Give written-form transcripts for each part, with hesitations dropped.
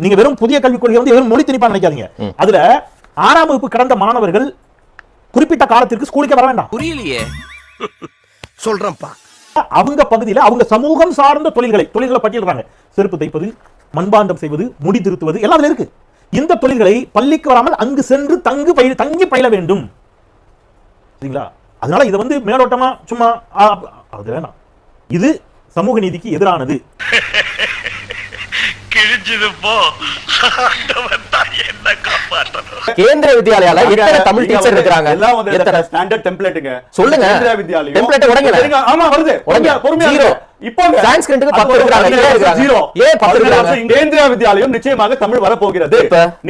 நீங்க வெறும் புதிய கல்விக் கொள்கை வந்து வெறும் மொழி திணிப்பா நினைக்காதீங்க. அதுல 6ஆம் வகுப்பு கடந்த மாணவர்கள் குறிப்பிட்ட காலத்திற்கு ஸ்கூலுக்கே வர வேண்டாம். புரியலையே சொல்றேன்ப்பா. அவங்க பகுதியில அவங்க சமூகம் சார்ந்த தொழில்களை பட்டியலிடுறாங்க. செருப்பு தைப்பது, மண்பாண்டம் செய்வது, முடி திருத்துவது எல்லாம் அதுல இருக்கு. இந்த தொழில்களை பள்ளிக்கு வராமல் அங்கு சென்று தங்கி பயில வேண்டும். சரிங்களா? அதனால இதை வந்து மேலோட்டமா சும்மா அது வேணாம். இது சமூக நீதிக்கு எதிரானது. கேந்திர வித்யாலயால எத்தனை தமிழ் டீச்சர் இருக்காங்க? எல்லாம் வந்து ஸ்டாண்டர்ட் டெம்ப்ளேட்டுங்க. சொல்லுங்க. கேந்திர வித்யாலயம் டெம்ப்ளேட் உடைங்க. ஆமா வருது. பொறுமையா ஜீரோ. இப்போ சான்ஸ்கிரிட்டுக்கு 10 இருக்காங்க. ஜீரோ. ஏன் 10 இருக்காங்க? கேந்திர வித்யாலயம் நிச்சயமாக தமிழ் வர போகிறது.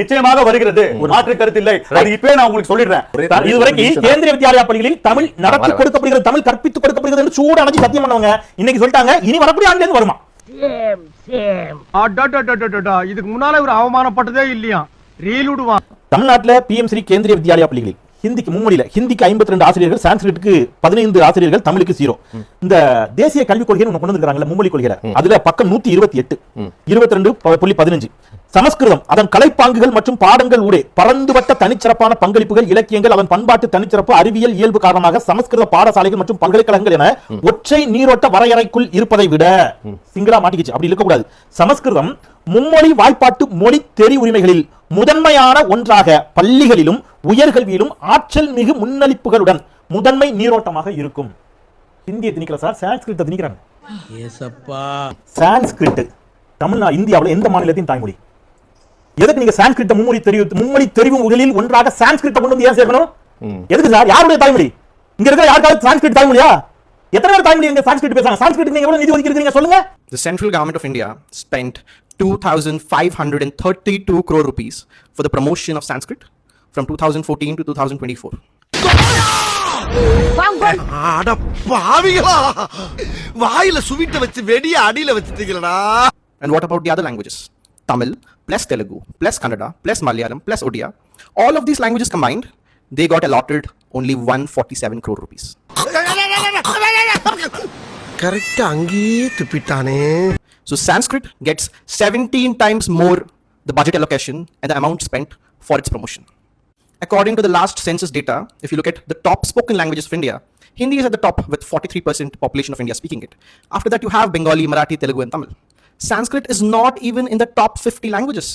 நிச்சயமாக வருகிறது. மாற்று கருத்து இல்லை. அது இப்பவே நான் உங்களுக்கு சொல்லிடுறேன். இதுவரைக்கும் கேந்திர வித்யாலயா பள்ளிகளில் தமிழ் நடத்தி கொடுக்கப்படுகிறது, தமிழ் கற்பித்து கொடுக்கப்படுகிறது என்று சூடு அணைச்சு சத்தியம் பண்ணவங்க இன்னைக்கு சொல்லிட்டாங்க இனி வரக்கூடிய ஆண்டுல இருந்து வருமா? இதுக்கு முன்னால ஒரு அவமானப்பட்டதே இல்லையா? ரீலுடுவான். தமிழ்நாட்டில் PM ஸ்ரீ கேந்திரிய வித்யாலயா பள்ளிகளில் ஹிந்திக்கு மும்மொழியில ஹிந்திக்கு 52 ஆசிரியர்கள், சான்ஸ்கிரிட்டுக்கு 15 ஆசிரியர்கள், தமிழுக்கு 0. இந்த தேசிய கல்விக் கொள்கையை கொண்டு வந்திருக்காங்கல்ல மும்மொழி கொள்கையில, அதுல பக்கம் 128 22.15 சமஸ்கிருதம் அதன் கலைப்பாங்குகள் மற்றும் பாடங்கள் ஊடே பரந்துபட்ட தனிச்சிறப்பான பங்களிப்புகள், இலக்கியங்கள், அதன் பண்பாட்டு தனிச்சிறப்பு, அறிவியல் இயல்பு காரணமாக சமஸ்கிருத பாடசாலைகள் மற்றும் பல்கலைக்கழகங்கள் என ஒற்றை நீரோட்ட வரையறைக்குள் இருப்பதை விட சிங்களா மாட்டிக்கிச்சு அப்படி இருக்கக்கூடாது. சமஸ்கிருதம் மும்மொழி வாய்ப்பாட்டு மொழி தெரி உரிமைகளில் முதன்மையான ஒன்றாக பள்ளிகளிலும் உயர்கல்வியிலும் ஆற்றல் மிகு முன்னளிப்புகளுடன் முதன்மை நீரோட்டமாக இருக்கும். ஹிந்தியை திணிக்கல சார், சான்ஸ்கிரிட்டை திணிக்கிறாங்க. சான்ஸ்கிரிட் தமிழ்நாடு இந்தியாவில் எந்த மாநிலத்தின் தாய்மொழி? எதுக்கு நீங்க சான்ஸ்கிரிட்ட மும்மொழி தெரிவு முதலில் ஒன்றாக சான்ஸ்கிரிட்ட கொண்டு வந்து ஏன் சேர்க்கணும்? எதுக்கு சார்? யாருடைய தாய்மொழி? இங்க இருக்கிற யாருக்காவது சான்ஸ்கிரிட் தாய்மொழியா? எத்தனை பேர் தாய்மொழி எங்க சான்ஸ்கிரிட் பேசுறாங்க? சான்ஸ்கிரிட் நீங்க எவ்வளவு நிதி ஒதுக்கி இருக்கீங்க சொல்லுங்க? The central government of India spent 2,532 crore rupees for the promotion of Sanskrit from 2014 to 2024. அட பாவிகளா, வாயில சுவிட்ட வச்சு வெடிய அடியில வச்சிட்டீங்களடா. And what about the other languages? Tamil plus Telugu plus Kannada plus Malayalam plus Odia. All of these languages combined, they got allotted only 147 crore rupees. கரெக்ட்டா அங்கேயே துப்பிட்டானே. So Sanskrit gets 17 times more the budget allocation and the amount spent for its promotion. According to the last census data, if you look at the top spoken languages of India, Hindi is at the top with 43% population of India speaking it. After that you have Bengali, Marathi, Telugu and Tamil. Sanskrit is not even in the top 50 languages.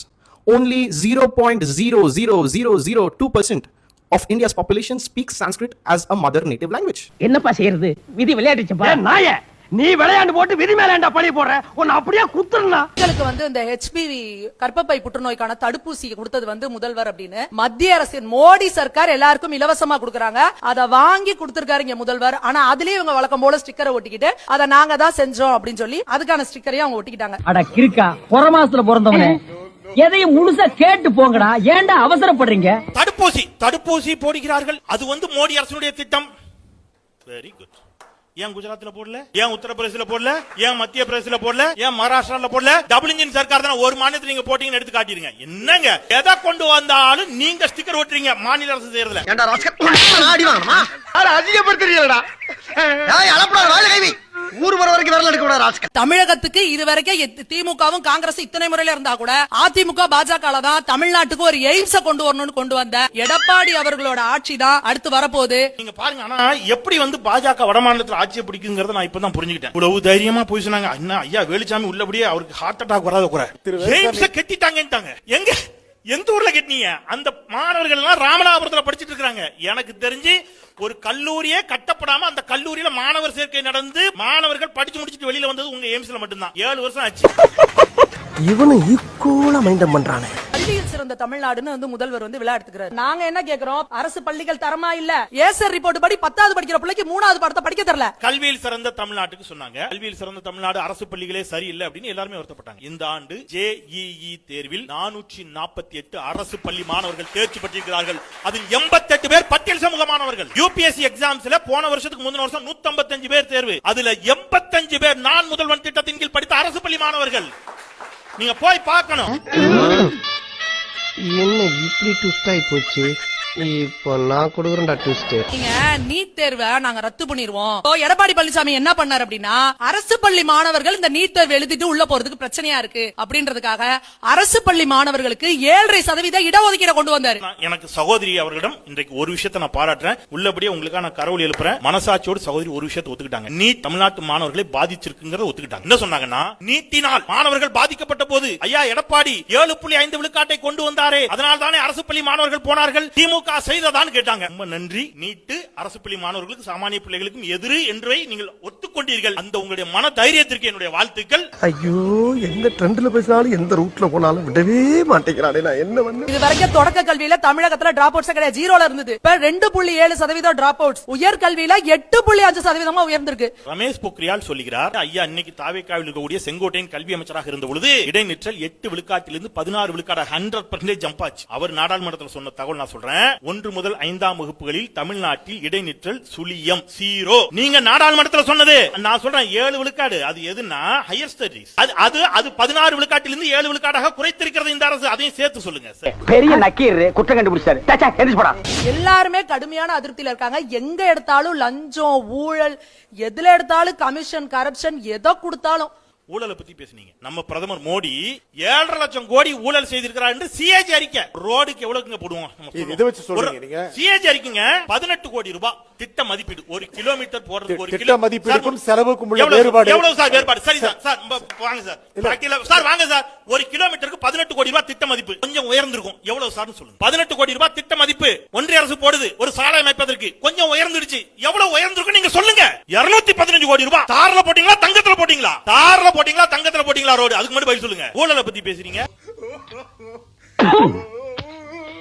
Only 0.00002% of India's population speaks Sanskrit as a mother native language. என்னப்பா செய்யறது? விதி விளையாடுச்சுப்பா. நாயே, நீ விளையாண்டு போட்டு விதி மேலேண்டா பழி போடுற. உன்னை அப்படியே குத்துறனா? உங்களுக்கு வந்து இந்த HPV கர்ப்பப்பை புற்றுநோய்க்கான தடுப்பூசி கொடுத்தது வந்து முதல்வர் அப்படின்னு மத்திய அரசின் மோடி சர்க்கார் எல்லாருக்கும் இலவசமா கொடுக்கறாங்க. அத வாங்கி கொடுத்திருக்காருங்க முதல்வர். ஆனா அதுலயே இவங்க வழக்கம் போல ஸ்டிக்கரை ஒட்டிக்கிட்டு அத நாங்க தான் செஞ்சோம் அப்படின்னு சொல்லி அதுக்கான ஸ்டிக்கரையும் அவங்க ஒட்டிக்கிட்டாங்க. அட கிறுக்கா, புற மாசத்துல பிறந்தவனே, எதையும் முழுசா கேட்டு போங்கடா. ஏன்டா அவசரப்படுறீங்க? தடுப்பூசி போடுகிறார்கள். அது வந்து மோடி அரசுடைய திட்டம். Very good. ஏன் குஜராத்ல போடல? ஏன் உத்தரப்பிரதேசல போடல? ஏன் மத்திய பிரதேசல போடல? ஏன் மகாராஷ்டிரால போடல? டபுள் இன்ஜின் சர்க்கார் தான். ஒரு மாநிலத்துல நீங்க போட்டீங்கன்னு எடுத்து காட்டிடுங்க. என்னங்க எதை கொண்டு வந்தாலும் நீங்க ஸ்டிக்கர் ஒட்டுறீங்க மாநில அரசு செய்யறதுல. ஏண்டா ராஸ்கல் ஆடி வாங்கமா? அட அதிகப்படுத்துறீங்கடா. ஏய் அலப்படா வாயில கைவி. ஊர் வர வரைக்கும் வரல எடுக்க கூடாது ராஸ்கல். தமிழகத்துக்கு இதுவரைக்கும் திமுகவும் காங்கிரஸ் இத்தனை முறையில இருந்தா கூட அதிமுக பாஜக தான் தமிழ்நாட்டுக்கு ஒரு எய்ம்ஸ கொண்டு வரணும்னு கொண்டு வந்த எடப்பாடி அவர்களோட ஆட்சி தான் அடுத்து வரப்போகுது. நீங்க பாருங்க. ஆனா எப்படி வந்து பாஜக வடமாநிலத்தில் ஆட்சியை பிடிக்குங்கிறத நான் இப்பதான் புரிஞ்சுக்கிட்டேன். இவ்வளவு தைரியமா போய் சொன்னாங்க. ஐயா வேலுச்சாமி உள்ளபடியே அவருக்கு ஹார்ட் அட்டாக் வராத குறை எய்ம்ஸ கெட்டிட்டாங்கன்ட்டாங்க. எங்க எந்த ஊர்ல கட்டினீங்க? அந்த மாணவர்கள் எல்லாம் ராமநாதபுரத்துல படிச்சிட்டு இருக்காங்க. எனக்கு தெரிஞ்சு ஒரு கல்லூரியே கட்டப்படாம அந்த கல்லூரியில மாணவர் சேர்க்கை நடந்து மாணவர்கள் படிச்சு முடிச்சிட்டு வெளியில வந்தது உங்க எய்ம்ஸ்ல மட்டும்தான். 7 வருஷம் ஆச்சு. இவனு ஈக்குவலா மைண்டம் பண்றானே. கல்வியில் சிறந்த தமிழ்நாடுன்னு வந்து முதல்வர் வந்து விழா எடுத்துக்கிறாரு. நாங்க என்ன கேக்குறோம்? அரசு பள்ளிகள் தரமா இல்ல. ஏசர் ரிப்போர்ட் படி 10வது படிக்கிற பிள்ளைக்கு 3வது பாடத்தை படிக்க தெரியல. கல்வியில் சிறந்த தமிழ்நாட்டுக்கு சொன்னாங்க. கல்வியில் சிறந்த தமிழ்நாடு அரசு பள்ளிகளே சரியில்லை அப்படின்னு எல்லாருமே வருத்தப்பட்டாங்க. இந்த ஆண்டு JEE தேர்வில் 448 அரசு பள்ளி மாணவர்கள் தேர்ச்சி பெற்றிருக்கிறார்கள். அதில் 88 பேர் பட்டியல் சமூக மாணவர்கள். UPSC எக்ஸாம்ஸ்ல போன வருஷத்துக்கு முந்தின வருஷம் 155 பேர் தேர்வு. அதுல 85 பேர் நான் முதல்வன் திட்டத்தின் கீழ் படித்த அரசு பள்ளி மாணவர்கள். நீங்க போய் பார்க்கணும். என்ன இப்படி ட்விஸ்ட் ஆயி போச்சு? இப்போ நான் கொடுக்குறேன்டா ட்விஸ்ட். நீங்க நீட் தேர்வை நாங்க ரத்து பண்ணிடுவோம். எடப்பாடி பழனிசாமி என்ன பண்ணாரு அப்படின்னா, அரசு பள்ளி மாணவர்கள் இந்த நீட் தேர்வு எழுதிட்டு உள்ள போறதுக்கு பிரச்சனையா இருக்கு அப்படின்றதுக்காக அரசு பள்ளி மாணவர்களுக்கு 7.5% இடஒதுக்கீடு கொண்டு வந்தாரு. எனக்கு சகோதரி அவர்களிடம் இன்றைக்கு ஒரு விஷயத்தை நான் பாராட்டுறேன். உள்ளபடியே உங்களுக்காக நான் கரவொலி எழுப்புறேன். மனசாட்சியோடு சகோதரி ஒரு விஷயத்தை ஒத்துக்கிட்டாங்க. நீட் தமிழ்நாட்டு மாணவர்களை பாதிச்சிருக்குங்கிறத ஒத்துக்கிட்டாங்க. என்ன சொன்னாங்கன்னா, நீட்டினால் மாணவர்கள் பாதிக்கப்பட்ட போது ஐயா எடப்பாடி 7.5 விழுக்காட்டை கொண்டு வந்தாரே, அதனால் தானே அரசு பள்ளி மாணவர்கள் போனார்கள், திமுக செய்ததான் கேட்டாங்க. ரொம்ப நன்றி. நீட்டு அரசு பள்ளி மாணவர்களுக்கு சாமானிய பிள்ளைகளுக்கும் எதிரி என்றை நீங்கள் ஒத்துக்கொண்டீர்கள். அந்த உங்களுடைய மன தைரியத்திற்கு என்னுடைய வாழ்த்துக்கள். ஐயோ, எந்த ட்ரெண்ட்ல பேசினாலும் எந்த ரூட்ல போனாலும் விடவே மாட்டேங்கிறானே, நான் என்ன பண்ணு. இது வரைக்கும் தொடக்க கல்வியில தமிழகத்துல டிராப் அவுட்ஸ் கிடையாது, 0ல இருந்தது. இப்ப 2.7% டிராப் அவுட்ஸ். உயர் கல்வியில 8.5% உயர்ந்திருக்கு. ரமேஷ் பொக்ரியால் சொல்லுகிறார், ஐயா இன்னைக்கு தாவேக்காவில் இருக்கக்கூடிய செங்கோட்டையின் கல்வி அமைச்சராக இருந்த பொழுது இடைநிற்றல் 8 விழுக்காட்டிலிருந்து 16 விழுக்காடு 100% ஜம்ப் ஆச்சு. அவர் நாடாளுமன்றத்தில் சொன்ன தகவல் நான் சொல்றேன். 1 முதல் 5ஆம் வகுப்புகளில் தமிழ்நாட்டில் இடைநிற்றல் 0. நீங்க நாடாளுமன்றத்தில் சொன்னது நான் சொல்றேன் 7 விழுக்காடு. அது எதுனா ஹையர் ஸ்டடீஸ். அது 16 விழுக்காட்டிலிருந்து 7 விழுக்காடாக குறைத்திருக்கிறது இந்த அரசு. அதையும் சேர்த்து சொல்லுங்க. பெரிய நக்கீர் குற்றம் கண்டுபிடிச்சாரு. எல்லாருமே கடுமையான அதிருப்தியில இருக்காங்க. எங்க எடுத்தாலும் லஞ்சம், ஊழல், எதுல எடுத்தாலும் கமிஷன், கரப்ஷன், எதை கொடுத்தாலும். ஊழலை பத்தி பேசுனீங்க. நம்ம பிரதமர் மோடி 7.5 லட்சம் கோடி ஊழல் செய்திருக்கிறார் என்று சிஏஜி அறிக்கை. ரோடுக்கு எவ்வளவுங்க போடுவோம்? இதை வச்சு சொல்றீங்க நீங்க. சிஏஜி அறிக்கைங்க 18 கோடி ரூபாய் திட்ட மதிப்பீடு. 1 கிலோமீட்டர் போறதுக்கு 1 திட்ட மதிப்பீடுக்கும் செலவுக்கும் உள்ள வேறுபாடு எவ்வளவு சார் வேறுபாடு? சரி சார், சார் வாங்க சார். சார் வாங்க சார். 1 கிலோமீட்டருக்கு 18 கோடி ரூபாய் திட்ட மதிப்பு. கொஞ்சம் உயர்ந்திருக்கும். எவ்வளவு சார்னு சொல்லுங்க. 18 கோடி ரூபாய் திட்ட மதிப்பு ஒன்றிய அரசு போடுது ஒரு சாலை அமைப்பதற்கு. கொஞ்சம் உயர்ந்துடுச்சு. எவ்வளவு உயர்ந்திருக்கும் நீங்க சொல்லுங்க. 215 கோடி ரூபாய். தார்ல போட்டீங்களா தங்கத்துல போட்டீங்களா? தார்ல போட்டீங்களா தங்கத்துல போட்டீங்களா ரோடு? அதுக்கு மட்டும் பதில் சொல்லுங்க. ஊழலை பத்தி பேசுறீங்க.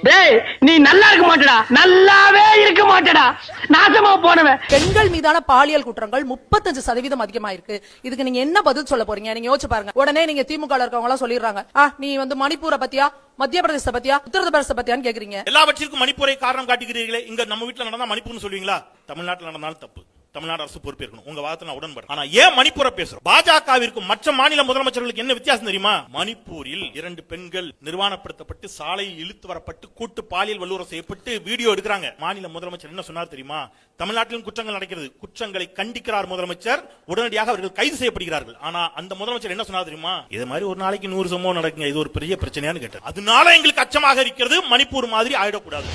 டேய், நீ நல்லா இருக்க மாட்டடா, நல்லாவே இருக்க மாட்டடா, நாசமா போனவன். பெண்கள் மீதான பாலியல் குற்றங்கள் 35% அதிகமாயிருக்கு. இதுக்கு நீங்க என்ன பதில் சொல்ல போறீங்க? நீங்க யோசிச்சு பாருங்க. உடனே நீங்க திமுக இருக்கவங்க எல்லாம் சொல்லிடுறாங்க, நீ வந்து மணிப்பூரை பத்தியா, மத்திய பிரதேச பத்தியா, உத்தரப்பிரதேச பத்தியான்னு கேக்குறீங்க. எல்லாவற்றிற்கும் மணிப்பூரை காரணம் காட்டுகிறீர்களே. இங்க நம்ம வீட்டுல நடந்தா மணிப்பூர்னு சொல்லுவீங்களா? தமிழ்நாட்டில் நடந்தாலும் தப்பு. தமிழ்நாடு அரசு பொறுப்பேற்கணும். உங்க வாதத்தை நான் உடன்படுறேன். ஆனா ஏன் மணிப்பூரை பேசுறோம்? பாஜகவிற்கும் மற்ற மாநில முதலமைச்சர்களுக்கு என்ன வித்தியாசம் தெரியுமா? மணிப்பூரில் 2 பெண்கள் நிர்வாணப்படுத்தப்பட்டு சாலையில் இழுத்து வரப்பட்டு கூட்டு பாலியல் வல்லுறவு செய்யப்பட்டு வீடியோ எடுக்கிறாங்க. மாநில முதலமைச்சர் என்ன சொன்னார் தெரியுமா? தமிழ்நாட்டிலும் குற்றங்கள் நடக்கிறது, குற்றங்களை கண்டிக்கிறார் முதலமைச்சர். உடனடியாக அவர்கள் கைது செய்யப்படுகிறார்கள். ஆனா அந்த முதலமைச்சர் என்ன சொன்னார் தெரியுமா? இது மாதிரி ஒரு நாளைக்கு 100 சம்பவம் நடக்குங்க, இது ஒரு பெரிய பிரச்சனையான்னு கேட்டார். அதனால எங்களுக்கு அச்சமாக இருக்கிறது, மணிப்பூர் மாதிரி ஆயிடக்கூடாது.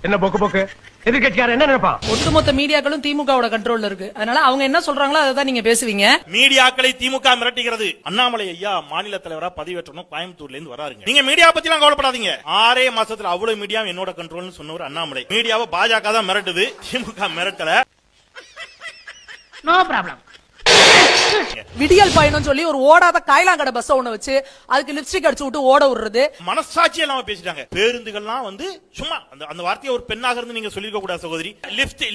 என்ன போக்கு போக்கு எதிர்கட்சியார் என்ன நினைப்பா? ஒட்டுமொத்த மீடியாக்களும் திமுகவோட கண்ட்ரோல்ல இருக்கு. அதனால அவங்க என்ன சொல்றாங்களோ அதை தான் நீங்க பேசுவீங்க. மீடியாக்களை திமுக மிரட்டுகிறது. அண்ணாமலை ஐயா மாநில தலைவரா பதவியேற்றணும், கோயம்புத்தூர்ல இருந்து வராருங்க. நீங்க மீடியா பத்தி எல்லாம் கவலைப்படாதீங்க. 6 மாசத்துல அவ்வளவு மீடியா என்னோட கண்ட்ரோல்னு சொன்னவர் அண்ணாமலை. மீடியாவை பாஜக தான் மிரட்டுது, திமுக மிரட்டல. No problem. விடியல் பயணம் சொல்லி ஒரு ஓடாத காயலாங்கடை பஸ் ஒண்ணு வச்சு அதுக்கு லிப்ஸ்டிக் அடிச்சு விட்டு ஓட விடுறது. மனசாட்சி எல்லாம் பேசிட்டாங்க. பேருந்துகள்லாம் வந்து சும்மா அந்த வார்த்தையை ஒரு பெண்ணாக இருந்து நீங்க சொல்லிருக்க கூடாது சகோதரி.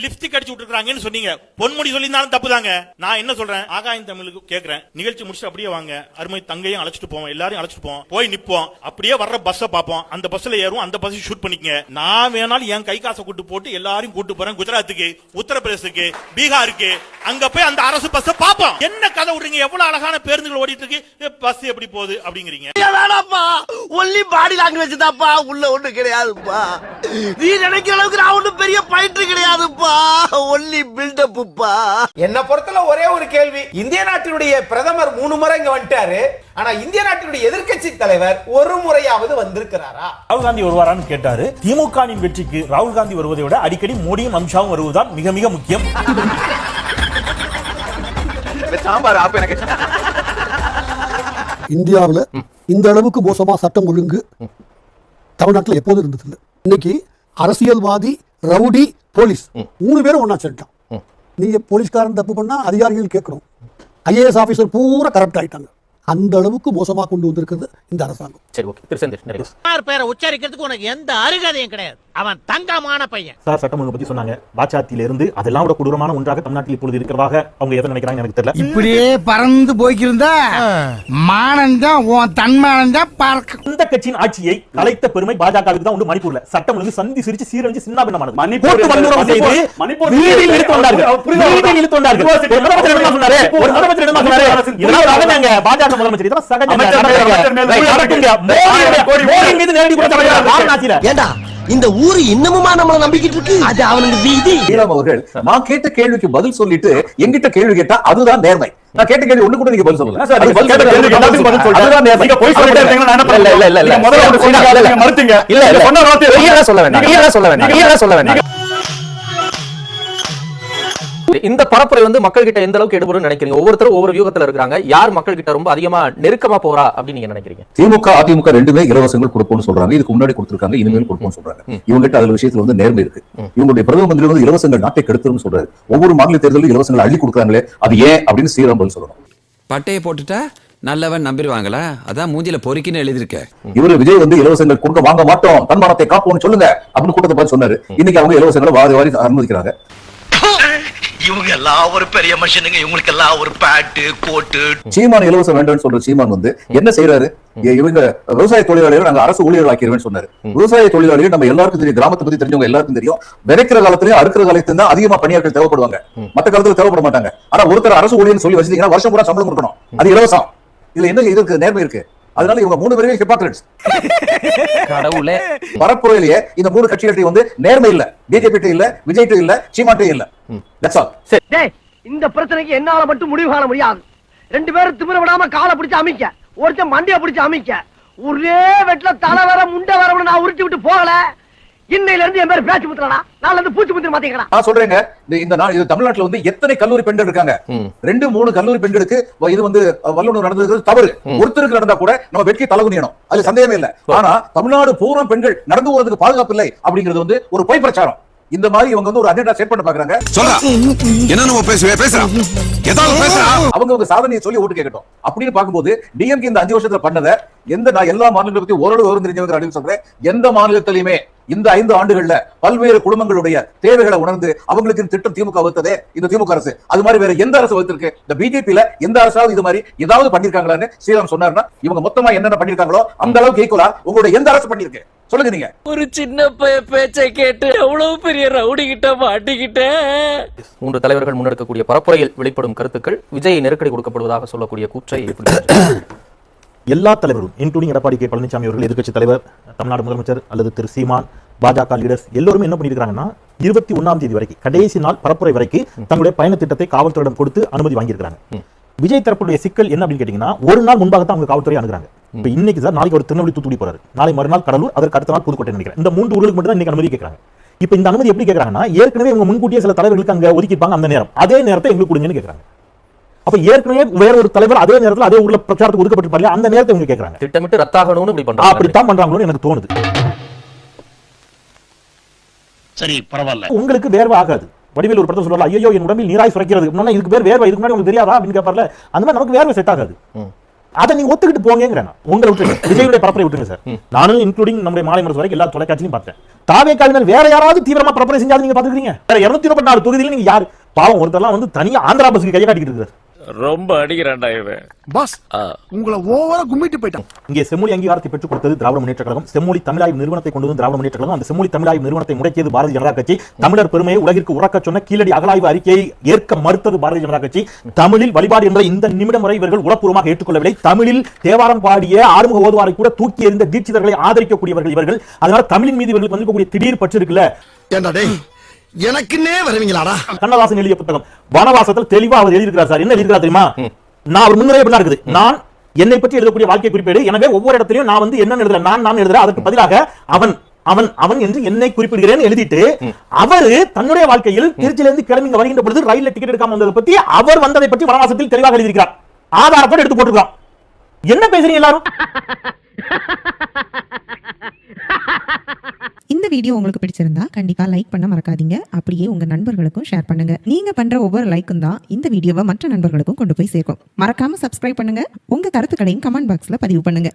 லிப்ஸ்டிக் அடிச்சு விட்டுருக்காங்கன்னு சொன்னீங்க. பொன்முடி சொல்லியிருந்தாலும் தப்புதாங்க. நான் என்ன சொல்றேன், ஆகாயம் தமிழுக்கு கேக்குறேன், நிகழ்ச்சி முடிச்சு அப்படியே வாங்க, அருமை தங்கையும் அழைச்சிட்டு போவோம், எல்லாரையும் அழைச்சிட்டு போவோம், போய் நிப்போம், அப்படியே வர்ற பஸ்ஸை பார்ப்போம், அந்த பஸ்ல ஏறும், அந்த பஸ் ஷூட் பண்ணிக்கங்க. நான் வேணாலும் என் கை காசை கூட்டு போட்டு எல்லாரையும் கூட்டு போறேன் குஜராத்துக்கு, உத்தரப்பிரதேசத்துக்கு, பீகாருக்கு. அங்க போய் அந்த அரசு பஸ் பார்ப்போம். என்ன கதை விடுறீங்க? எவ்வளவு அழகான பேருந்துகள் ஓடிட்டு இருக்கு, பஸ் எப்படி போகுது அப்படிங்கிறீங்க. ஒன்லி பாடி லாங்குவேஜ் தான்ப்பா, உள்ள ஒண்ணு கிடையாதுப்பா. நீ நினைக்கிற அளவுக்கு நான் ஒண்ணு பெரிய பயிற்று கிடையாதுப்பா, ஒன்லி பில்டப்புப்பா. என்ன பொறுத்தல ஒரே ஒரு கேள்வி, இந்திய நாட்டினுடைய பிரதமர் 3 முறை இங்க வந்துட்டாரு, ஆனா இந்திய நாட்டினுடைய எதிர்க்கட்சி தலைவர் ஒரு முறையாவது வந்திருக்கிறாரா? ராகுல் காந்தி வருவாரான்னு கேட்டாரு. திமுகவின் வெற்றிக்கு ராகுல் காந்தி வருவதை விட அடிக்கடி மோடியும் அமித்ஷாவும் வருவதுதான் மிக மிக முக்கியம். இந்தியாவில் இந்த அளவுக்கு மோசமா சட்டம் ஒழுங்கு தமிழ்நாட்டில் எப்போதும் இருந்ததில்லை. இன்னைக்கு அரசியல்வாதி, ரவுடி, போலீஸ் 3 பேரும் ஒன்னா சேர்ட்டான். நீங்க போலீஸ்காரன் தப்பு பண்ணா அதிகாரிகள் கேட்கணும். ஐஏஎஸ் ஆபீசர் பூரா கரப்ட் ஆயிட்டாங்க. அந்த அளவுக்கு மோசமா கொண்டு வந்திருக்கிறது இந்த அரசாங்கம். சரி, ஓகே. திருச்செந்தூர் பேரை உச்சரிக்கிறதுக்கு உனக்கு எந்த அருகதையும் கிடையாது. அவன் தங்கமான பையன். சார் சட்டம் ஒழுங்கு பத்தி சொன்னாங்க. பாஜகத்தில இருந்து அதெல்லாம் விட கொடூரமான ஒன்றாக தமிழ்நாட்டில் இப்பொழுது இருக்கிறதாக அவங்க எதை நினைக்கிறாங்க எனக்கு தெரியல. இப்படியே பறந்து போய்க்கிருந்தா மானந்தா உன் தன்மானந்தா பார்க்க. இந்த கட்சியின் ஆட்சியை கலைத்த பெருமை பாஜகவுக்கு தான் உண்டு. மணிப்பூர்ல சட்டம் ஒழுங்கு சந்தி சிரிச்சு சீரழிஞ்சு சின்னாபின்னமானது. மணிப்பூர் வீதியில் இழுத்து வந்தார்கள். ஒரு முதலமைச்சர் என்ன சொன்னாரு? பாஜக முதலமைச்சர் இதெல்லாம் சகஜம். ஏண்டா இந்த ஊரு இன்னமுமா நம்மள நம்பிக்கிட்டு இருக்கு? அது அவனுக்கு வீதி. ஸ்ரீராம் அவர்கள் நான் கேட்ட கேள்விக்கு பதில் சொல்லிட்டு என்கிட்ட கேள்வி கேட்டா அதுதான் நேர்மை. நான் கேட்ட கேள்வி ஒண்ணு கூட நீங்க பதில் சொல்லல. அதுதான் நேர்மை. நீங்க போய் சொல்லிட்டே இருக்கீங்கன்னா நான் என்ன இல்ல இல்ல இல்ல முதல்ல ஒரு சொல்லுங்க மறுத்தீங்க. இல்ல இல்ல சொன்ன வார்த்தை நீங்க சொல்ல வேண்டாம். இந்த பரப்புரை வந்து மக்கள் கிட்ட எந்த அளவுக்கு எடுபடும் நினைக்கிறீங்க? ஒவ்வொருத்தரும் ஒவ்வொரு வியூகத்துல இருக்காங்க. யார் மக்கள் கிட்ட ரொம்ப அதிகமா நெருக்கமா போறா அப்படின்னு நீங்க நினைக்கிறீங்க? திமுக அதிமுக ரெண்டுமே இலவசங்கள் கொடுப்போம்னு சொல்றாங்க. இதுக்கு முன்னாடி கொடுத்திருக்காங்க, இனிமேல் கொடுப்போம்னு சொல்றாங்க. இவங்க கிட்ட அதுல விஷயத்துல வந்து நேர்மை இருக்கு. இவங்களுடைய பிரதம மந்திரி வந்து இலவசங்கள் நாட்டை கெடுத்துரும் சொல்றாரு. ஒவ்வொரு மாநில தேர்தலிலும் இலவசங்களை அள்ளி கொடுக்குறாங்களே, அது ஏன் அப்படின்னு ஸ்ரீராம் பதில் சொல்லணும். பட்டையை போட்டுட்டா நல்லவன் நம்பிடுவாங்களா? அதான் மூஞ்சில பொறுக்கின்னு எழுதிருக்க. இவரு விஜய் வந்து இலவசங்கள் கொடுக்க வாங்க மாட்டோம், தன்மானத்தை காப்போம்னு சொல்லுங்க அப்படின்னு கூட்டத்தை பார்த்து சொன்னாரு. இன்னைக்கு அவங்க இலவசங்களை வாரி வாரி அனுமதிக்கிறாங்க. இவங்க எல்லாம் ஒரு பெரிய மனுஷனுங்க, இவங்களுக்கு எல்லாம் ஒரு பேட்டு கோட்டு. சீமான் இலவசம் வேண்டாம்னு சொல்ற சீமான் வந்து என்ன செய்யறாரு? இவங்க விவசாய தொழிலாளிகள் நாங்க அரசு ஊழியர்கள் ஆக்கிடுவேன்னு சொன்னாரு. விவசாய தொழிலாளிகள் நம்ம எல்லாருக்கும் தெரியும், கிராமத்தை பத்தி தெரிஞ்சவங்க எல்லாருக்கும் தெரியும். விதைக்கிற காலத்திலயும் அறுக்கிற காலத்துல தான் அதிகமா பணியாட்கள் தேவைப்படுவாங்க, மத்த காலத்துல தேவைப்பட மாட்டாங்க. ஆனா ஒருத்தர் அரசு ஊழியர்னு சொல்லி வச்சிருக்கீங்கன்னா வருஷம் பூரா சம்பளம் கொடுக்கணும், அது இலவசம். இதுல என்ன இதுக்கு நேர்மை இருக்கு? அதனால இவங்க 3 பேருமே ஹிப்போக்ரட்ஸ். கடவுளே, பரப்புரையிலேயே இந்த 3 கட்சிகள்ட்ட வந்து நேர்மை இல்ல. பிஜேபி இல்ல, விஜய் இல்ல, சீமான் இல்ல. That's all. டேய், இந்த பிரச்சனைக்கு என்னால மட்டும் முடிவு காண முடியாது. 2 பேரும் திமிர விடாம காலை பிடிச்சு அமைக்க, ஒருத்தன் மண்டைய பிடிச்சு அமைக்க. ஒரே வெட்ல தலை வர முண்டை வர நான் உருட்டி விட்டு போகல. இன்னையில இருந்து என் பேர் பேச்சு முத்துறா, நாளை இருந்து பூச்சி முத்திர மாத்தீங்களா? நான் சொல்றேங்க, இந்த இது தமிழ்நாட்டுல வந்து எத்தனை கல்லூரி பெண்கள் இருக்காங்க? 2-3 கல்லூரி பெண்களுக்கு இது வந்து வல்லுநர் நடந்தது தவறு. ஒருத்தருக்கு நடந்தா கூட நம்ம வெட்கி தலகுனியணும், அது சந்தேகமே இல்ல. ஆனா தமிழ்நாடு பூரா பெண்கள் நடந்து போறதுக்கு பாதுகாப்பு இல்லை அப்படிங்கிறது வந்து ஒரு பொய் பிரச்சாரம். இந்த மாதிரி இவங்க வந்து ஒரு அஜெண்டா செட் பண்ண பாக்குறாங்க. அவங்க சாதனையை சொல்லி ஓட்டு கேட்கட்டும் அப்படின்னு பார்க்கும்போது டிஎம்கே இந்த 5 வருஷத்துல பண்ணத நான் எல்லா மாநிலங்களை பத்தி ஓரளவு விவரம் தெரிஞ்சவங்க அப்படின்னு சொல்றேன். எந்த மாநிலத்திலுமே இந்த 5 ஆண்டுகள்ல பல்வேறு குடும்பங்களுடைய தேவைகளை உணர்ந்து அவங்களுக்கு திட்டம் திமுக வகுத்ததே இந்த திமுக அரசு. அது மாதிரி வேற எந்த அரசு வகுத்திருக்கு? இந்த பிஜேபியில எந்த அரசாவது இது மாதிரி ஏதாவது பண்ணிருக்காங்களான்னு ஸ்ரீராம் சொன்னாருன்னா இவங்க மொத்தமா என்னென்ன பண்ணிருக்காங்களோ அந்த அளவுக்கு ஈக்குவலா உங்களுடைய எந்த அரசு பண்ணிருக்கு சொல்லுங்க. நீங்க ஒரு சின்ன பேச்சை கேட்டு எவ்வளவு பெரிய ரவுடி கிட்ட மாட்டிக்கிட்ட. 3 தலைவர்கள் முன்னெடுக்கக்கூடிய பரப்புரையில் வெளிப்படும் கருத்துக்கள் விஜய் நெருக்கடி கொடுக்கப்படுவதாக சொல்லக்கூடிய கூற்றை எல்லா தலைவர்களும் இன்க்ளூடிங் எடப்பாடி கே பழனிசாமி அவர்கள், எதிர்க்கட்சி தலைவர், தமிழ்நாடு முதலமைச்சர் அல்லது திரு சீமான், பாஜக லீடர்ஸ் எல்லோருமே என்ன பண்ணிருக்காங்கன்னா 21ஆம் தேதி வரைக்கும், கடைசி நாள் பரப்புரை வரைக்கும் தங்களுடைய பயண திட்டத்தை காவல்துறையிடம் கொடுத்து அனுமதி வாங்கியிருக்காங்க. விஜய் தரப்புடைய சிக்கல் என்ன அப்படின்னு கேட்டீங்கன்னா, ஒரு நாள் முன்பாக தான் அவங்க காவல்துறை அணுகுறாங்க. இப்ப இன்னைக்கு சார், நாளைக்கு ஒரு திருநெல்வேலி தூத்துக்குடி போறாரு, நாளை மறுநாள் கடலூர், அதற்கு அடுத்த நாள் புதுக்கோட்டை நினைக்கிறேன். இந்த 3 ஊர்களுக்கு மட்டும் தான் இன்னைக்கு அனுமதி கேட்கறாங்க. இப்ப இந்த அனுமதி எப்படி கேட்கறாங்கன்னா, ஏற்கனவே இவங்க முன்கூட்டியே சில தலைவர்களுக்கு அங்க ஒதுக்கிப்பாங்க, அந்த நேரம் அதே நேரத்தை எங்களுக்கு கொடுங்கன்னு கேட்கறாங்க. அப்ப ஏற்கனவே வேற ஒரு தலைவர் அதே நேரத்தில் அதே ஊர்ல பிரச்சாரத்துக்கு ஒதுக்கப்பட்டிருப்பாங்க, அந்த நேரத்தை இவங்க கேட்கறாங்க. திட்டமிட்டு ரத்தாகணும்னு இப்படி பண்றாங்க. அப்படித்தான் பண்றாங்களோன்னு எனக்கு தோணுது. சரி, பரவாயில்ல. உங்களுக்கு வேர்வை ஆகாது. வடிவேல் ஒரு படத்தை சொல்றாரு, ஐயோ என் உடம்பில் நீராய் சுரக்கிறது, இதுக்கு பேர் வேர்வை, இதுக்கு முன்னாடி உங்களுக்கு தெரியாதா அப்படின்னு கேட்பார்ல, அந்த மாதிரி நமக்கு வேர்வை செட் ஆகாது. அதை நீங்க ஒத்துக்கிட்டு போங்கிறேன். உங்களை விட்டுருங்க, விஜயுடைய பரப்புரை விட்டுருங்க சார். நானும் இன்க்ளூடிங் நம்முடைய மாலை மரசு வரைக்கும் எல்லா தொலைக்காட்சியும் பார்த்தேன். தாவேக்காவினர் வேற யாராவது தீவிரமா பரப்புரை செஞ்சாலும் நீங்க பாத்துக்கிறீங்க. வேற 224 தொகுதியில நீங்க யாரு பாவம் ஒருத்தர்லாம் வந்து தனியா ஆந்திரா பஸ்க்கு கையை காட்டிக்கிட்டு இருக்காரு. ரொம்ப அடிக்கிறான்டா இவன். பாஸ் உங்களை ஓவரா கும்மிட்டு போயிட்டான். இங்கே செம்மொழி அங்கீகாரத்தை பெற்றுக் கொடுத்தது திராவிட முன்னேற்ற கழகம். செம்மொழி தமிழாய்வு நிறுவனத்தை கொண்டு வந்து திராவிட முன்னேற்ற கழகம். அந்த செம்மொழி தமிழாய்வு நிறுவனத்தை முடக்கியது பாரதிய ஜனதா கட்சி. தமிழர் பெருமையை உலகிற்கு உறக்க சொன்ன கீழடி அகலாய்வு அறிக்கையை ஏற்க மறுத்தது பாரதிய ஜனதா கட்சி. தமிழில் வழிபாடு என்ற இந்த நிமிடம் வரை இவர்கள் உளப்பூர்வமாக ஏற்றுக்கொள்ளவில்லை. தமிழில் தேவாரம் பாடிய ஆறுமுக ஓதுவாரை கூட தூக்கி எறிந்த தீட்சிதர்களை ஆதரிக்கக்கூடியவர்கள் இவர்கள். அதனால தமிழின் மீது இவர்களுக்கு வந்து திடீர் பற்று இருக்குல்ல. எனக்குன்னே வருவீங்களாடா? கண்ணதாசன் எழுதிய புத்தகம் வனவாசத்தில் தெளிவா அவர் எழுதியிருக்கிறார் சார். என்ன எழுதியிருக்கிறார் தெரியுமா? நான் ஒரு முன்னுரை எப்படி இருக்குது, நான் என்னை பற்றி எழுதக்கூடிய வாழ்க்கை குறிப்பேடு. எனவே ஒவ்வொரு இடத்திலையும் நான் வந்து என்ன எழுதுறேன், நான் எழுதுறேன், அதற்கு பதிலாக அவன் அவன் அவன் என்று என்னை குறிப்பிடுகிறேன் எழுதிட்டு, அவரு தன்னுடைய வாழ்க்கையில் திருச்சியிலிருந்து கிளம்பி வருகின்ற பொழுது ரயில்ல டிக்கெட் எடுக்காம வந்ததை பத்தி, அவர் வந்ததை பற்றி வனவாசத்தில் தெளிவாக எழுதியிருக்கிறார். ஆதாரத்தோடு எடுத்து போட்டுருக்கான். என்ன பேசுறீங்க எல்லாரும்? இந்த வீடியோ உங்களுக்கு பிடிச்சிருந்தா கண்டிப்பா லைக் பண்ண மறக்காதீங்க. அப்படியே உங்க நண்பர்களுக்கும் ஷேர் பண்ணுங்க. நீங்க பண்ற ஒவ்வொரு லைக்கும் தான் இந்த வீடியோவை மற்ற நண்பர்களுக்கும் கொண்டு போய் சேர்க்கும். மறக்காம சப்ஸ்கிரைப் பண்ணுங்க. உங்க கருத்துக்களையும் கமெண்ட் பாக்ஸ்ல பதிவு பண்ணுங்க.